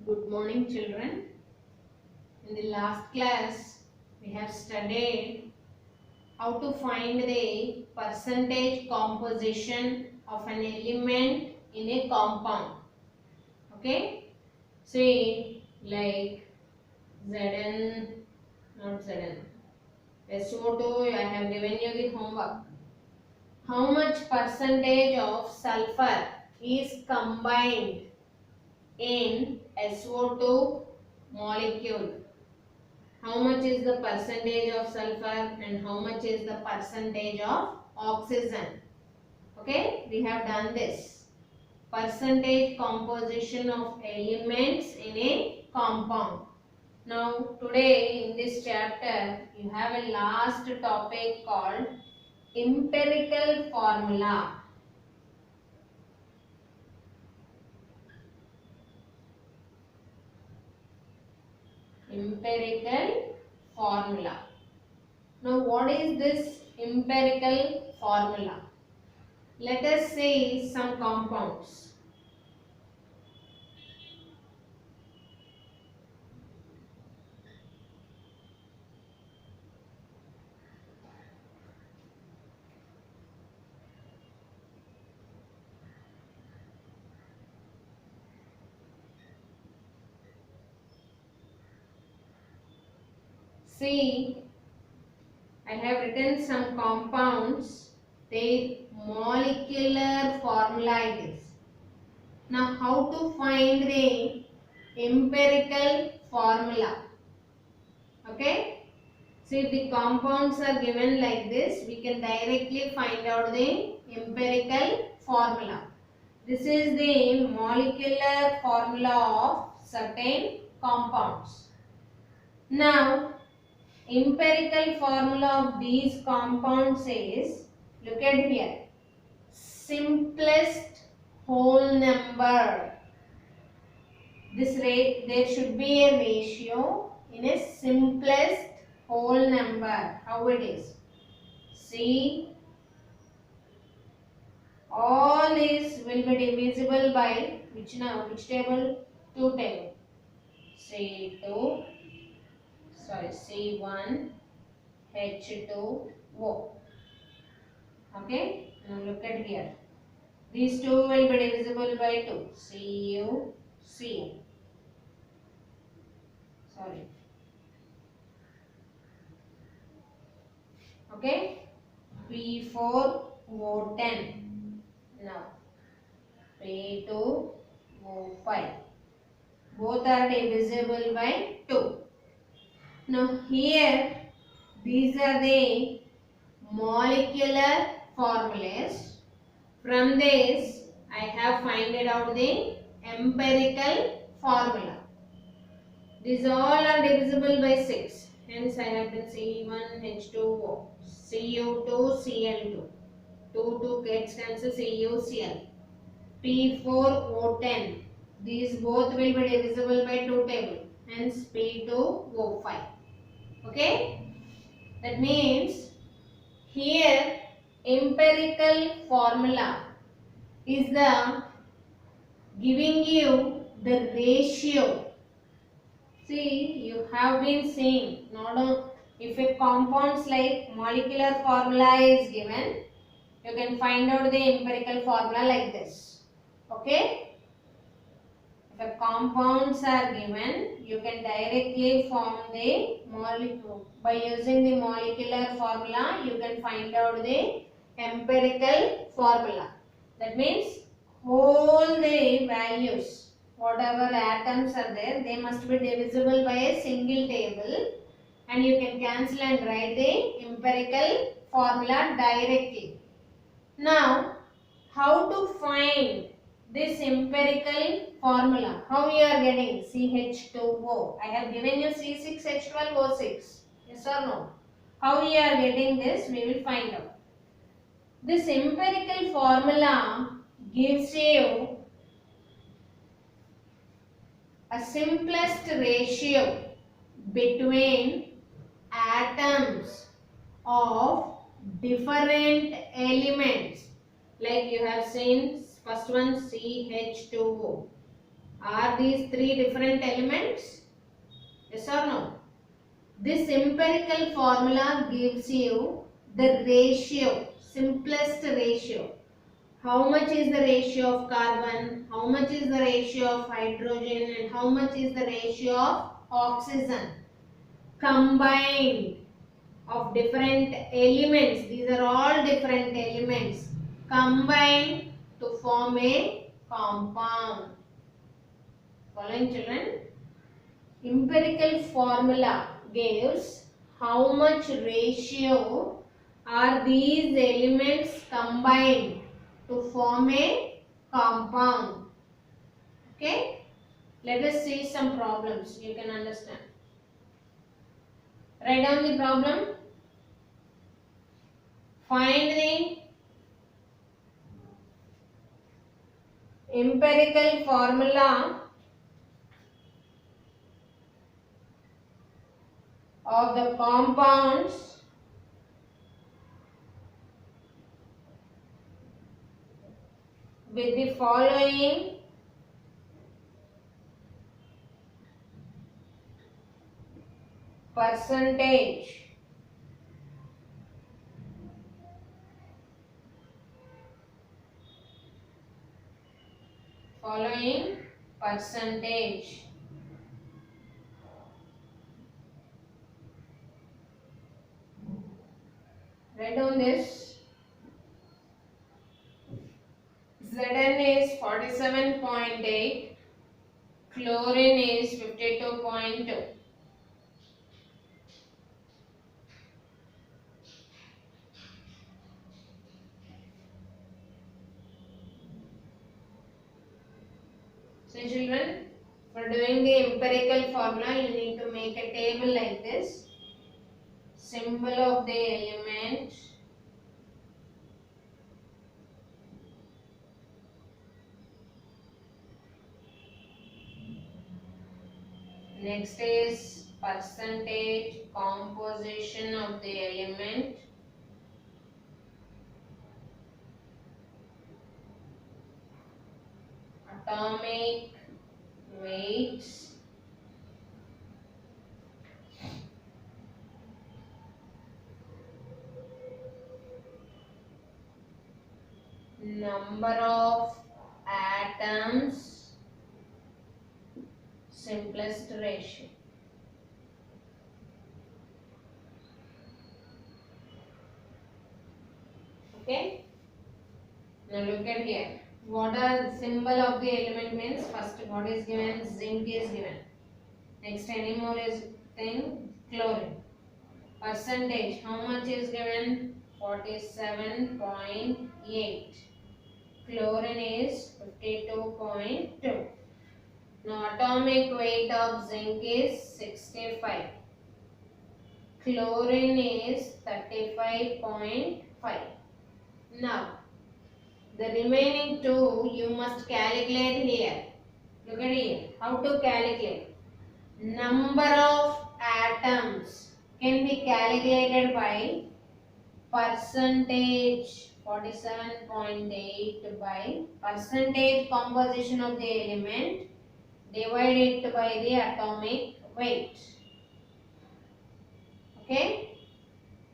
Good morning, children. In the last class, we have studied how to find the percentage composition of an element in a compound. Okay? See, like Zn, not Zn. SO2, I have given you the homework. How much percentage of sulfur is combined in SO2 molecule? How much is the percentage of sulfur and how much is the percentage of oxygen? Okay, we have done this. Percentage composition of elements in a compound. Now today in this chapter you have a last topic called empirical formula. Empirical formula. Now what is this empirical formula? Let us see some compounds. See, I have written some compounds, their molecular formula it is. Now how to find the empirical formula? Okay. See, if the compounds are given like this, we can directly find out the empirical formula. This is the molecular formula of certain compounds. Now, empirical formula of these compounds is, look at here, simplest whole number. This rate, there should be a ratio in a simplest whole number. How it is? See, all is will be divisible by which now? Which table? 2 table. C2, sorry, C1, H2O. Okay, now look at here. These two will be divisible by 2. Cu, Cl. Sorry. Okay, P4O10. Now, P2O5. Both are divisible by 2. Now here, these are the molecular formulas. From this, I have finded out the empirical formula. These all are divisible by 6. Hence, I have written C1H2O, Cu2, Cl2. 2 gets cancelled, CuCl. P4O10. These both will be divisible by 2 table. Hence, P2O5. Okay? That means, here empirical formula is the giving you the ratio. See, you have been seeing, if a compounds like molecular formula is given, you can find out the empirical formula like this. Okay? If a compounds are given, you can directly form the molecule. By using the molecular formula, you can find out the empirical formula. That means all the values, whatever atoms are there, they must be divisible by a single table, and you can cancel and write the empirical formula directly. Now, how to find this empirical formula? How you are getting CH2O? I have given you C6H12O6. Yes or no? How you are getting this? We will find out. This empirical formula gives you a simplest ratio between atoms of different elements. Like you have seen, first one CH2O. Are these three different elements? Yes or no? This empirical formula gives you the ratio, simplest ratio. How much is the ratio of carbon, how much is the ratio of hydrogen, and how much is the ratio of oxygen combined of different elements. These are all different elements combined to form a compound. Following children, empirical formula gives how much ratio are these elements combined to form a compound. Okay, let us see some problems you can understand. Write down the problem. Find the empirical formula of the compounds with the following percentage. Following percentage. Write down this. Zn is 47.8, chlorine is 52.2. So children, for doing the empirical formula, you need to make a table like this. Symbol of the element, next is percentage composition of the element, atomic weights, number of atoms, simplest ratio. Okay, now look at here. What are the symbol of the element means? First, what is given? Zinc is given. Next, any more is thing? Chlorine. Percentage, how much is given? 47.8. Chlorine is 52.2. Now, atomic weight of zinc is 65. Chlorine is 35.5. Now, the remaining two you must calculate here. Look at here. How to calculate? Number of atoms can be calculated by percentage 47.8 by percentage composition of the element divided by the atomic weight. Okay.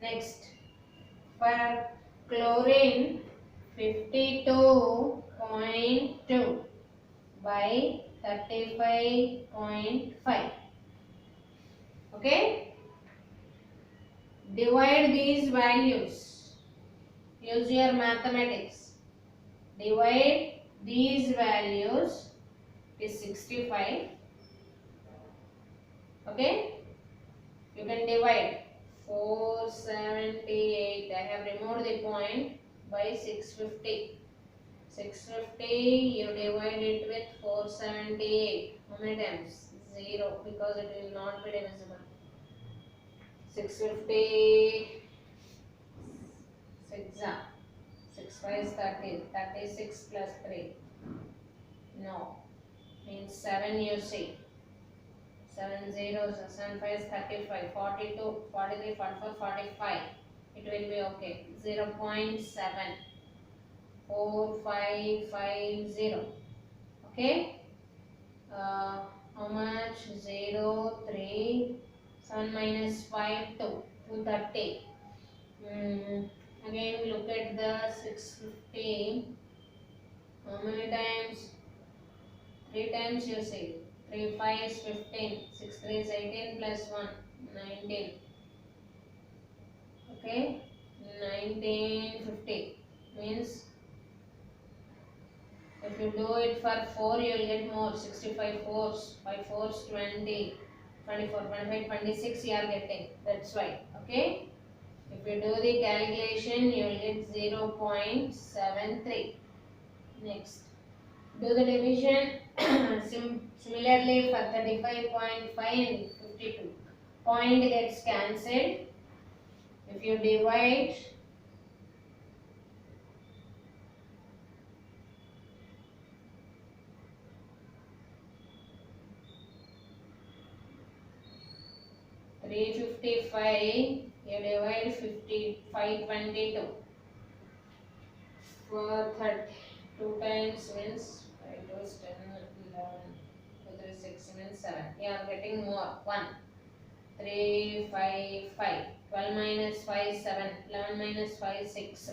Next, for chlorine 52.2 by 35.5. Okay, divide these values. Use your mathematics. Divide these values is 65. Okay, you can divide 478. I have removed the point by 650. 650 you divide it with 478. How many times? 0, because it will not be divisible. 650 6 5 is 30. 36 plus 3. No. Means 7 you see. 7 zeros. 7 5 is 35. 42, 43, 44, 45. It will be okay. 0.7. 4550. Okay, how much? 0, 3, 7 minus 5, 2, 230. Again, look at the 650. How many times? 3 times you see. 3 5 is 15. 6 3 is 18 plus 1, 19. Okay? 1950 means if you do it for 4 you will get more. 65 fours. 5 fours 20. 24, 25, 26 you are getting. That's why. Okay? If you do the calculation you will get 0.73. Next. Do the division. Similarly for 35.5 and 52. Point gets cancelled. If you divide 355, you divide 522 for 30. 2 times means 5 2 10, 11, 2 3 6 means 7. You are getting more. 1. 3 5 5. 12 minus 5 7. 11 minus 5 6.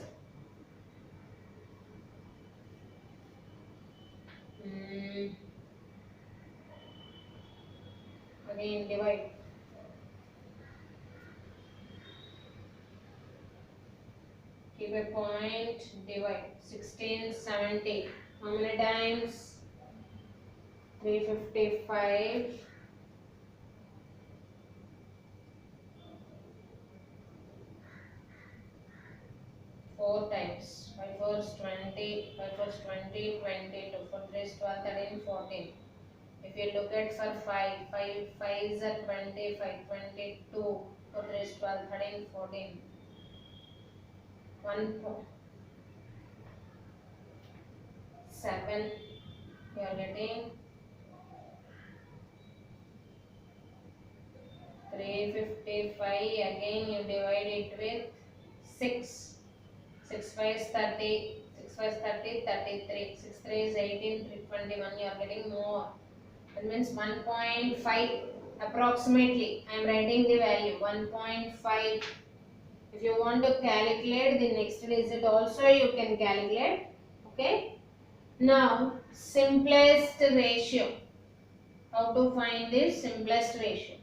Again divide. Keep a point, divide. 16 70. How many times? 355. 4 times. 5 fours 20. 5 fours 20. 22. 4 3 12 13 14. If you look at for 5 5s are 20. 5 22. 4 3 12 13 14. 7 you are getting. 355. Again you divide it with 6. 6 5 is 30. 6 5 is 30. 33. 6 3 is 18. 321. You are getting more. That means 1.5 approximately. I am writing the value 1.5. If you want to calculate the next digit also you can calculate. Okay. Now simplest ratio. How to find this simplest ratio?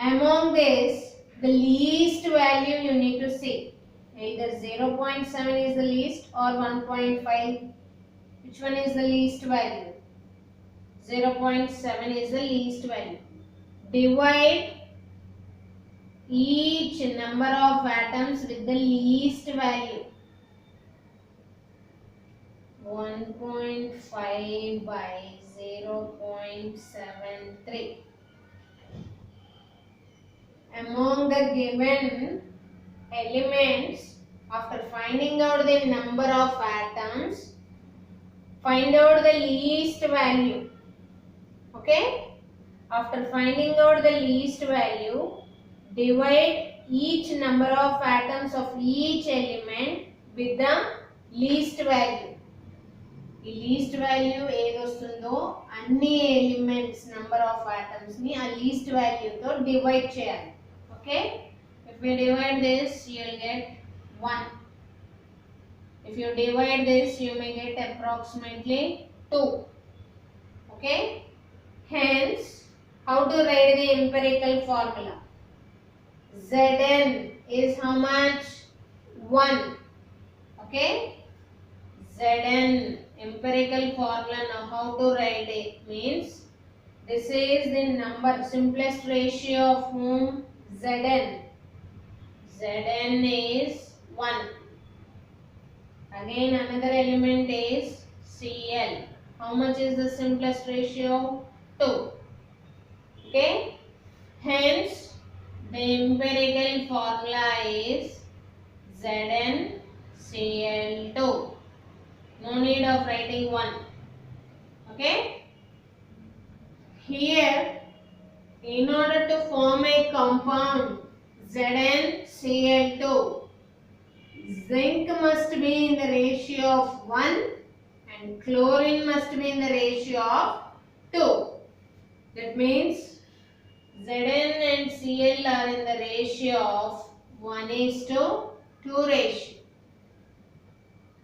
Among this, the least value you need to see. Either 0.7 is the least or 1.5. Which one is the least value? 0.7 is the least value. Divide each number of atoms with the least value. 1.5 by 0.73. Among the given elements, after finding out the number of atoms, find out the least value. Okay? After finding out the least value, divide each number of atoms of each element with the least value. The least value ఏది వస్తుందో అన్ని elements number of atoms ని ఆ least value తో divide చేయాలి. Okay, if we divide this you will get 1. If you divide this you may get approximately 2. Okay, hence how to write the empirical formula? Zn is how much? 1. Okay, Zn empirical formula. Now how to write it means this is the number simplest ratio of whom? Zn. Zn is 1. Again another element is Cl. How much is the simplest ratio? 2. Okay, hence the empirical formula is ZnCl2. No need of writing 1. Okay, here in order to form a compound ZnCl2, zinc must be in the ratio of 1 and chlorine must be in the ratio of 2. That means Zn and Cl are in the ratio of 1:2 ratio.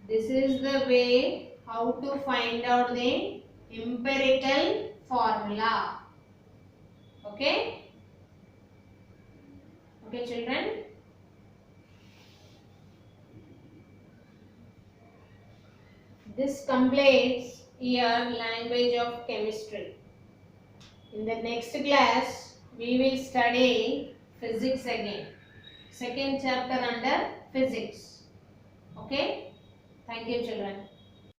This is the way how to find out the empirical formula. Okay? Okay, children? This completes your language of chemistry. In the next class, we will study physics again. Second chapter under physics. Okay? Thank you, children.